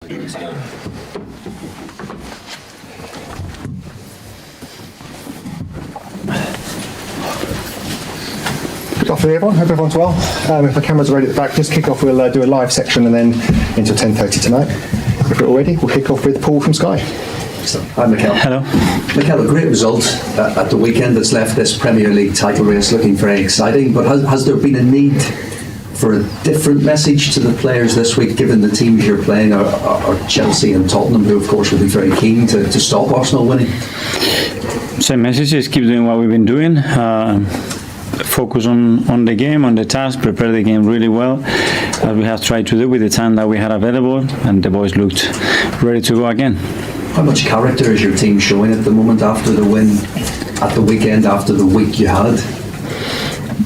Good afternoon, everyone. Hope everyone's well. If the cameras are ready at the back, just kick off. We'll do a live section and then until 10:30 tonight. If we're all ready, we'll kick off with Paul from Sky. Hi, Mikel. Hello. Mikel, a great result at the weekend that's left this Premier League title race looking very exciting, but has there been a need for a different message to the players this week, given the teams you're playing are Chelsea and Tottenham, who of course will be very keen to stop Arsenal winning? Same message is keep doing what we've been doing. Focus on the game, on the task, prepare the game really well, as we have tried to do with the time that we had available, and the boys looked ready to go again. How much character is your team showing at the moment after the win at the weekend, after the week you had?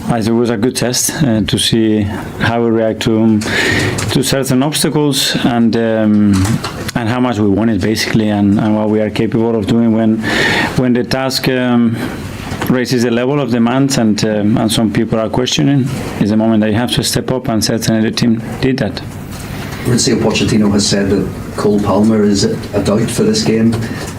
It was a good test to see how we react to certain obstacles and how much we want it basically, and what we are capable of doing when the task raises the level of demands and some people are questioning. Is the moment that you have to step up, and certainly the team did that. Mauricio Pochettino has said that Cole Palmer is a doubt for this game.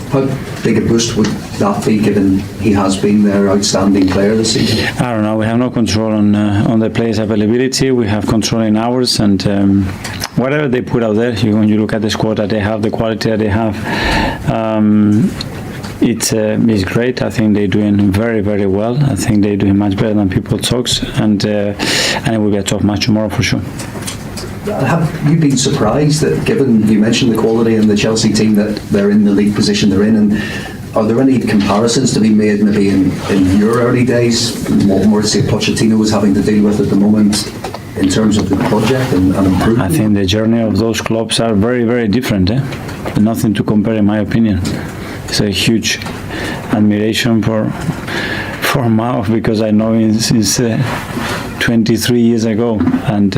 How big a boost would that be, given he has been their outstanding player this season? I don't know. We have no control on the players' availability. We have control in ours, and whatever they put out there, when you look at the squad that they have, the quality that they have, it's great. I think they're doing very, very well. I think they're doing much better than people talk, and it will be a tough match tomorrow for sure. Have you been surprised that, given you mentioned the quality in the Chelsea team, that they're in the league position they're in? And are there any comparisons to be made maybe in your early days, what Mauricio Pochettino was having to deal with at the moment in terms of the project and improvement? I think the journey of those clubs are very, very different. Nothing to compare in my opinion. It's a huge admiration for Mao, because I know him since 23 years ago, and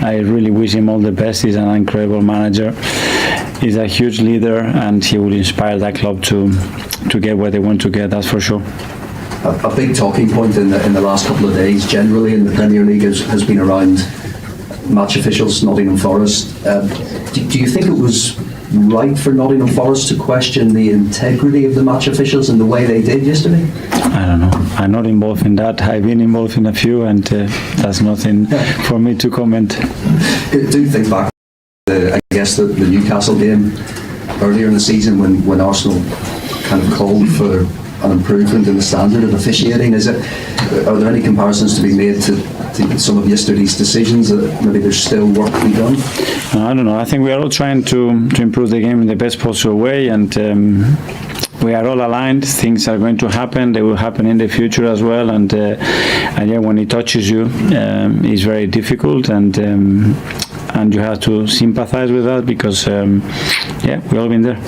I really wish him all the best. He's an incredible manager. He's a huge leader, and he will inspire that club to get where they want to get. That's for sure. A big talking point in the last couple of days, generally in the Premier League, has been around match officials. Nottingham Forest. Do you think it was right for Nottingham Forest to question the integrity of the match officials in the way they did yesterday? I don't know. I'm not involved in that. I've been involved in a few, and that's nothing for me to comment. Do you think back to, I guess, the Newcastle game earlier in the season when Arsenal kind of called for an improvement in the standard of officiating? Are there any comparisons to be made to some of yesterday's decisions, that maybe there's still work to be done? I don't know. I think we are all trying to improve the game in the best possible way, and we are all aligned. Things are going to happen. They will happen in the future as well, and yeah, when it touches you, it's very difficult, and you have to sympathize with that, because yeah, we've all been there.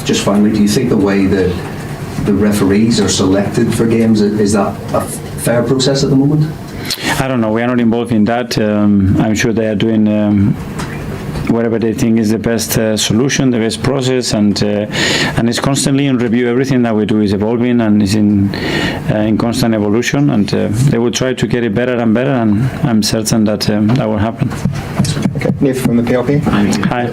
Just finally, do you think the way that the referees are selected for games, is that a fair process at the moment? I don't know. We are not involved in that. I'm sure they are doing whatever they think is the best solution, the best process, and it's constantly in review. Everything that we do is evolving and is in constant evolution, and they will try to get it better and better, and I'm certain that that will happen. Okay, Niv from the PLP. Hi.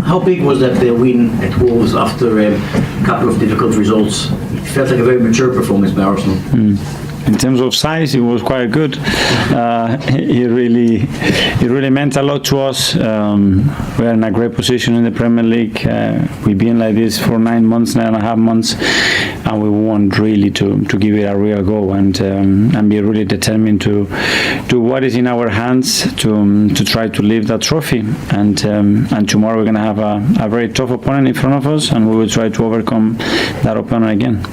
How big was that win at Wolves after a couple of difficult results? It felt like a very mature performance by Arsenal. In terms of size, it was quite good. It really meant a lot to us. We're in a great position in the Premier League. We've been like this for 9.5 months, and we want really to give it a real go, and be really determined to do what is in our hands to try to lift that trophy. And tomorrow we're going to have a very tough opponent in front of us, and we will try to overcome that opponent again.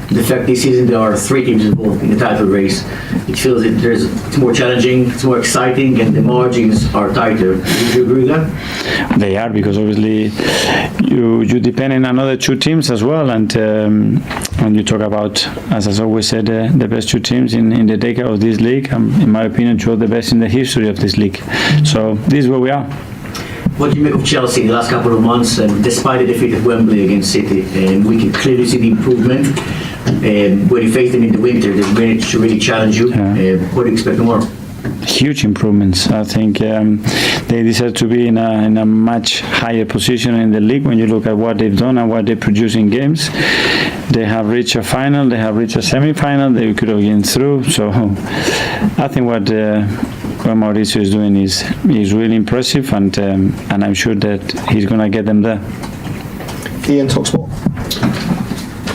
The fact this season there are 3 teams involved in the title race, it feels that it's more challenging, it's more exciting, and the margins are tighter. Would you agree with that? They are, because obviously you depend on another 2 teams as well, and when you talk about, as I always said, the best 2 teams in the decade of this league, in my opinion, 2 of the best in the history of this league. So this is where we are. What do you make of Chelsea in the last couple of months, despite the defeat at Wembley against City? We can clearly see the improvement. When you face them in the winter, they managed to really challenge you. What do you expect more? huge improvements. I think they deserve to be in a much higher position in the league when you look at what they've done and what they produce in games. They have reached a final, they have reached a semi-final, they could have been through. So I think what Mauricio is doing is really impressive, and I'm sure that he's going to get them there. Ian, TalkSport.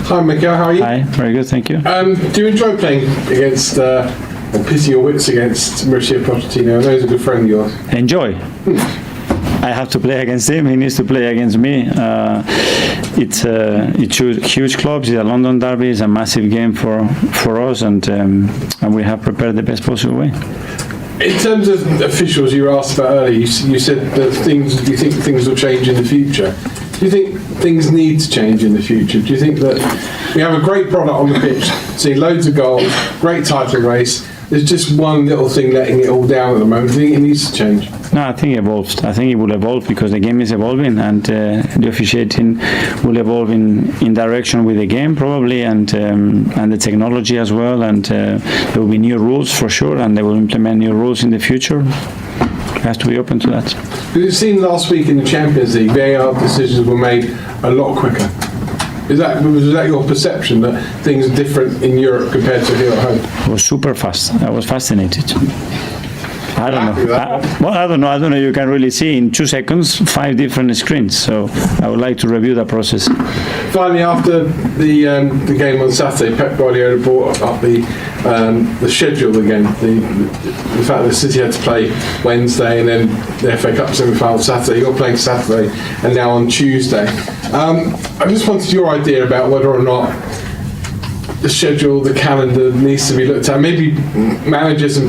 Hi Mikel, how are you? Hi, very good, thank you. Do you enjoy playing against, or pitting your wits against Mauricio Pochettino? I know he's a good friend of yours. Enjoy. I have to play against him, he needs to play against me. It's huge clubs, it's a London derby, it's a massive game for us, and we have prepared the best possible way. In terms of officials you were asked about earlier, you said that you think things will change in the future. Do you think things need to change in the future? Do you think that we have a great product on the pitch, see loads of goals, great title race, there's just one little thing letting it all down at the moment? Do you think it needs to change? No, I think it evolves. I think it will evolve because the game is evolving, and the officiating will evolve in direction with the game probably, and the technology as well, and there will be new rules for sure, and they will implement new rules in the future. We have to be open to that. We've seen last week in the Champions League, VAR decisions were made a lot quicker. Was that your perception, that things are different in Europe compared to here at home? It was super fast. I was fascinated. I don't know. I don't know. You can really see in 2 seconds 5 different screens. So I would like to review that process. Finally, after the game on Saturday, Pep Guardiola brought up the schedule of the game. The fact that City had to play Wednesday and then the FA Cup semi-final Saturday. You're playing Saturday and now on Tuesday. I just wanted your idea about whether or not the schedule, the calendar needs to be looked at. Maybe managers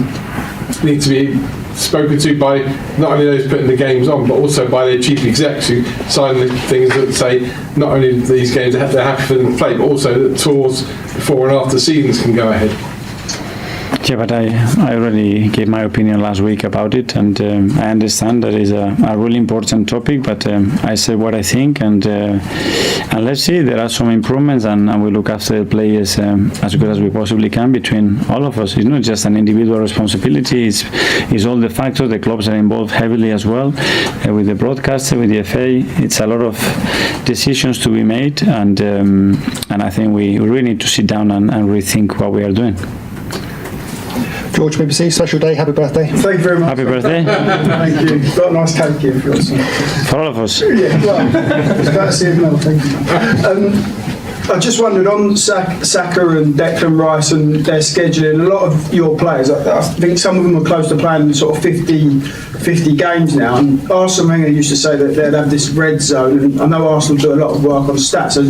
need to be spoken to by not only those putting the games on, but also by their chief execs who sign the things that say not only these games they're happy for them to play, but also that tours before and after seasons can go ahead. Yeah, but I already gave my opinion last week about it, and I understand that is a really important topic, but I said what I think, and let's see, there are some improvements, and we look after the players as good as we possibly can between all of us. It's not just an individual responsibility, it's all the factors. The clubs are involved heavily as well, with the broadcaster, with the FA. It's a lot of decisions to be made, and I think we really need to sit down and rethink what we are doing. George, BBC, special day, happy birthday. Thank you very much. Happy birthday. Thank you. Got a nice cake here if you want some. For all of us. Yeah, well, it's courtesy of Mel, thank you. I just wondered, on Saka and Declan Rice and their scheduling, a lot of your players, I think some of them are close to playing sort of 50 games now, and Arsene Wenger used to say that they'd have this red zone, and I know Arsenal do a lot of work on stats. So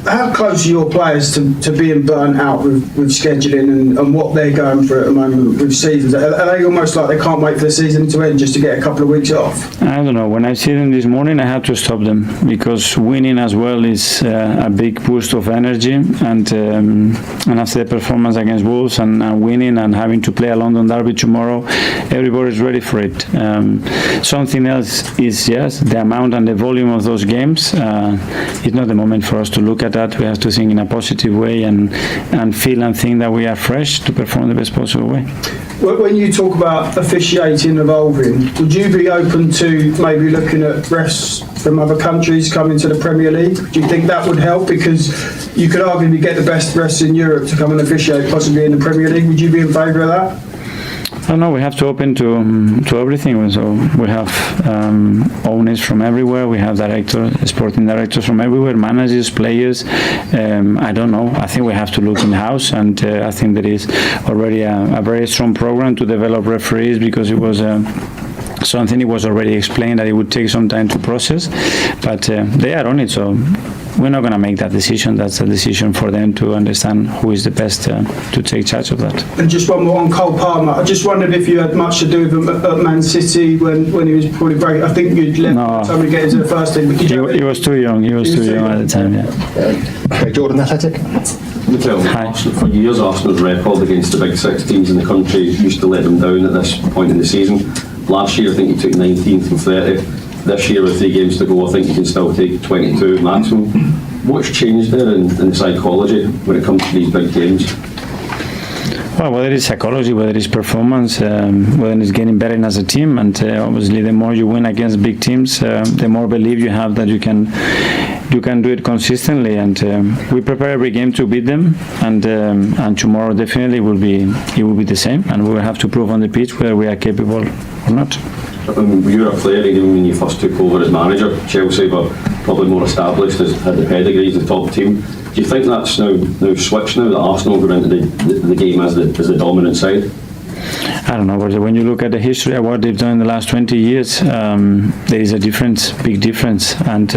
how close are your players to being burnt out with scheduling and what they're going through at the moment with seasons? Are they almost like they can't wait for the season to end just to get a couple of weeks off? I don't know. When I see them this morning, I had to stop them because winning as well is a big boost of energy, and after the performance against Wolves and winning and having to play a London derby tomorrow, everybody's ready for it. Something else is, yes, the amount and the volume of those games. It's not the moment for us to look at that. We have to think in a positive way and feel and think that we are fresh to perform the best possible way. When you talk about officiating evolving, would you be open to maybe looking at refs from other countries coming to the Premier League? Do you think that would help? Because you could arguably get the best refs in Europe to come and officiate possibly in the Premier League. Would you be in favour of that? I don't know, we have to open to everything. So we have owners from everywhere, we have sporting directors from everywhere, managers, players. I don't know. I think we have to look in-house, and I think there is already a very strong program to develop referees, because it was something it was already explained that it would take some time to process, but they are on it, so we're not going to make that decision. That's a decision for them to understand who is the best to take charge of that. And just one more on Cole Palmer. I just wondered if you had much to do with him at Man City when he was probably very. I think you'd left somebody get into the first team. He was too young. He was too young at the time. Yeah. Okay, Jordan, Athletic. Mikel, for years Arsenal's record against the big 6 teams in the country used to let them down at this point in the season. Last year I think you took 19th from 30. This year with 3 games to go, I think you can still take 22 maximum. What's changed there in the psychology when it comes to these big games? Well, whether it's psychology, whether it's performance, whether it's getting better as a team, and obviously the more you win against big teams, the more belief you have that you can do it consistently. And we prepare every game to beat them, and tomorrow definitely will be the same, and we will have to prove on the pitch whether we are capable or not. You were a player even when you first took over as manager. Chelsea were probably more established, had the pedigree as the top team. Do you think that's now switched now that Arsenal go into the game as the dominant side? I don't know, but when you look at the history of what they've done in the last 20 years, there is a difference, big difference, and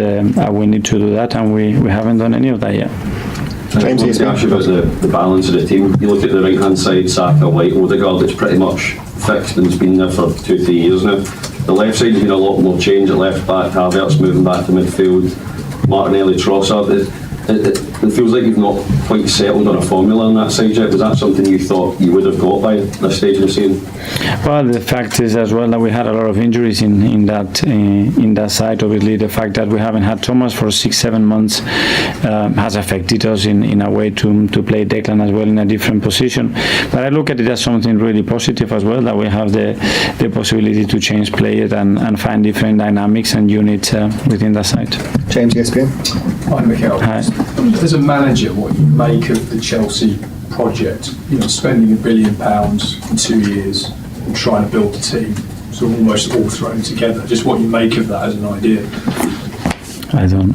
we need to do that, and we haven't done any of that yet. James, I want to ask you about the balance of the team. You look at the right-hand side, Saka, White, Odegaard, it's pretty much fixed and it's been there for 2-3 years now. The left side's been a lot more change at left back, Havertz moving back to midfield, Martinelli, Trossard. It feels like you've not quite settled on a formula on that side yet. Was that something you thought you would have got by this stage of the season? Well, the fact is as well that we had a lot of injuries in that side. Obviously, the fact that we haven't had Thomas for 6-7 months has affected us in a way to play Declan as well in a different position. But I look at it as something really positive as well, that we have the possibility to change players and find different dynamics and units within that side. James, ESPN. Hi, Mikel. Hi. As a manager, what you make of the Chelsea project, spending £1 billion in 2 years and trying to build a team, sort of almost all thrown together, just what you make of that as an idea?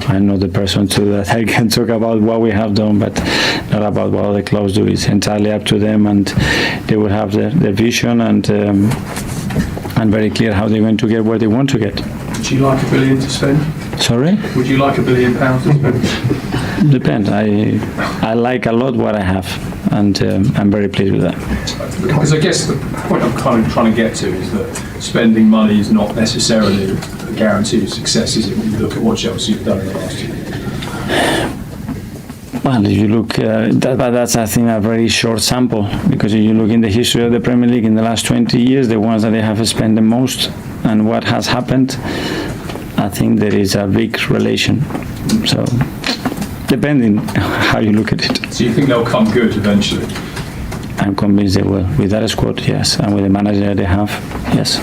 I'm not the person to that. I can talk about what we have done, but not about what other clubs do. It's entirely up to them, and they will have their vision and very clear how they're going to get where they want to get. Would you like £1 billion to spend? Sorry? Would you like £1 billion to spend? Depends. I like a lot what I have, and I'm very pleased with that. Because I guess the point I'm kind of trying to get to is that spending money is not necessarily a guarantee of success, is it, when you look at what Chelsea have done in the last year? Well, if you look, but that's, I think, a very short sample, because if you look in the history of the Premier League in the last 20 years, the ones that they have spent the most and what has happened, I think there is a big relation. So, depending how you look at it. So you think they'll come good eventually? I'm convinced they will. With that squad, yes. And with the manager they have, yes.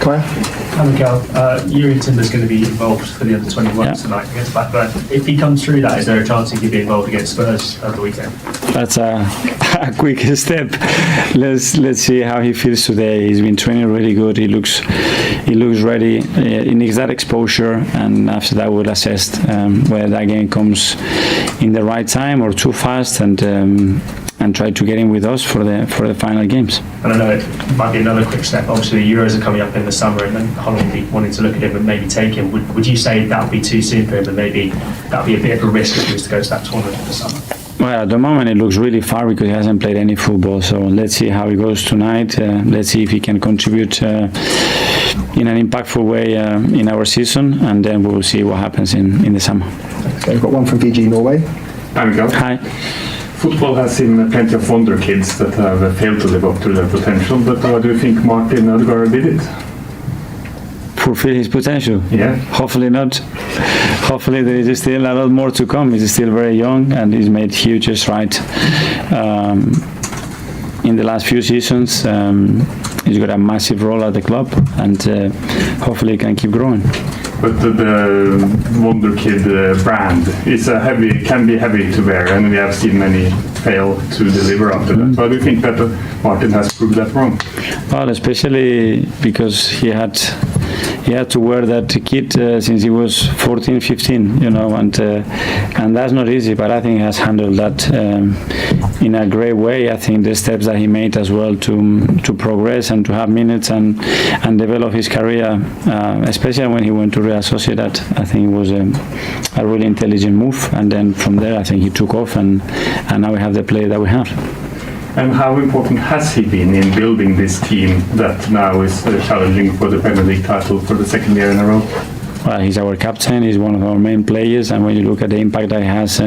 Kaya? Hi, Mikel. Yuri Timber's going to be involved for the under-21 tonight against Blackburn. If he comes through that, is there a chance he could be involved against Spurs over the weekend? That's a quick step. Let's see how he feels today. He's been training really good. He looks ready. He needs that exposure, and after that we'll assess whether that game comes in the right time or too fast, and try to get him with us for the final games. And I know it might be another quick step. Obviously, the Euros are coming up in the summer, and then Holland will be wanting to look at him and maybe take him. Would you say that would be too soon for him, and maybe that would be a bit of a risk if he was to go to that tournament in the summer? Well, at the moment it looks really far because he hasn't played any football. So let's see how he goes tonight. Let's see if he can contribute in an impactful way in our season, and then we will see what happens in the summer. Okay, we've got one from VG Norway. Hi, Mikel. Hi. Football has seen plenty of wonder kids that have failed to live up to their potential, but do you think Martin Ødegaard did it? Fulfill his potential? Yeah. Hopefully not. Hopefully there is still a lot more to come. He's still very young, and he's made huge strides in the last few seasons. He's got a massive role at the club, and hopefully he can keep growing. But the Wonder Kid brand is can be heavy to bear, and we have seen many fail to deliver after that. But do you think that Martin has proved that wrong? Well, especially because he had to wear that kit since he was 14, 15, and that's not easy. But I think he has handled that in a great way. I think the steps that he made as well to progress and to have minutes and develop his career, especially when he went to Real Sociedad, I think it was a really intelligent move. And then from there, I think he took off, and now we have the player that we have. And how important has he been in building this team that now is challenging for the Premier League title for the second year in a row? Well, he's our captain. He's one of our main players, and when you look at the impact that he has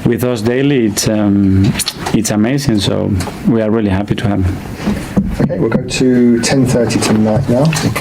with us daily, it's amazing. So we are really happy to have him. Okay, we'll go to 10:30 tonight now.